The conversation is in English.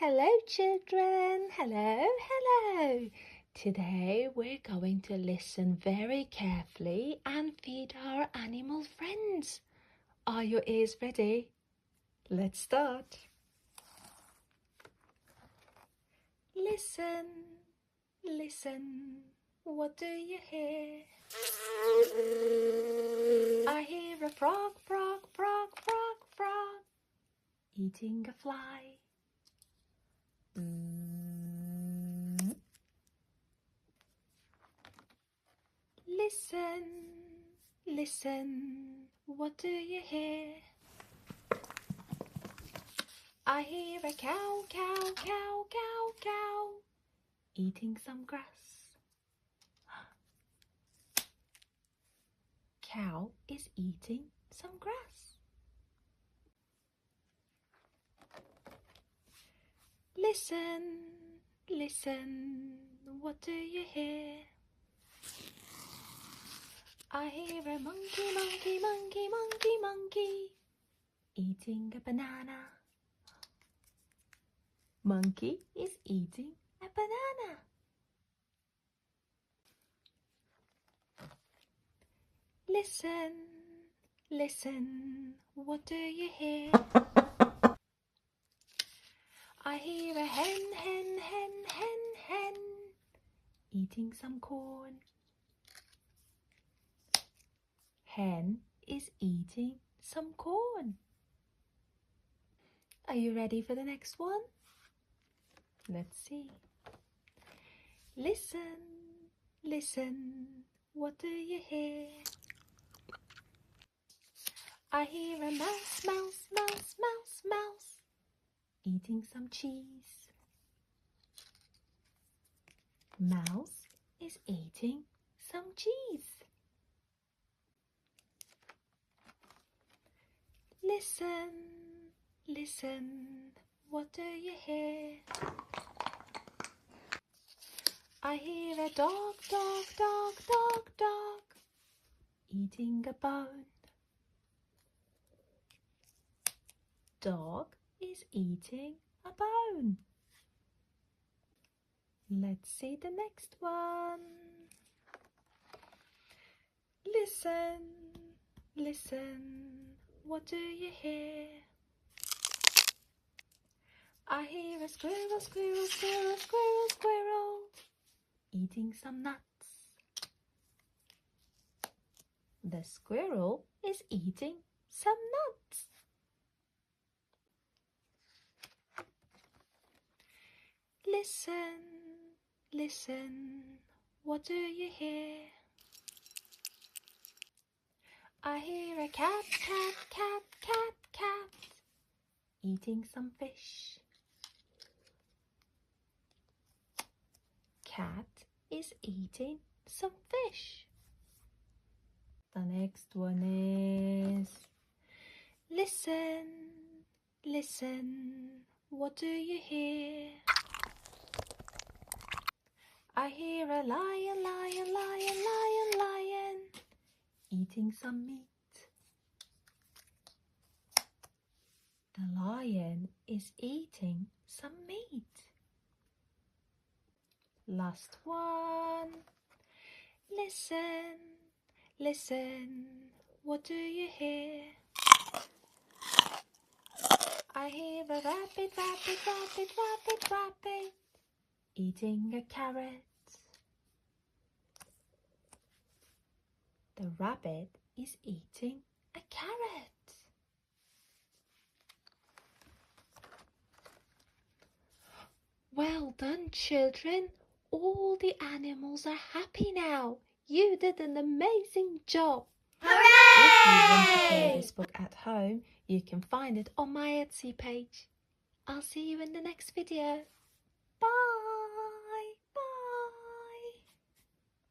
Hello children, hello. Today we're going to listen very carefully and feed our animal friends. Are your ears ready? Let's start. Listen, what do you hear? I hear a frog, eating a fly. Listen, what do you hear? I hear a cow, eating some grass. Cow is eating some grass. Listen, what do you hear? I hear a monkey, eating a banana. Monkey is eating a banana. Listen, what do you hear? I hear a hen, eating some corn. Hen is eating some corn. Are you ready for the next one? Let's see. Listen, what do you hear? I hear a mouse, eating some cheese. Mouse is eating some cheese. Listen, what do you hear? I hear a dog, eating a bone. Dog is eating a bone. Let's see the next one. Listen, what do you hear? I hear a squirrel, eating some nuts. The squirrel is eating some nuts. Listen, what do you hear? I hear a cat, eating some fish. Cat is eating some fish. The next one is listen, what do you hear? I hear a lion, eating some meat. The lion is eating some meat. Last one. Listen, what do you hear? I hear a rabbit, eating a carrot. The rabbit is eating a carrot. Well done, children. All the animals are happy now. You did an amazing job. Hooray! If you want to play this book at home, you can find it on my Etsy page. I'll see you in the next video. Bye!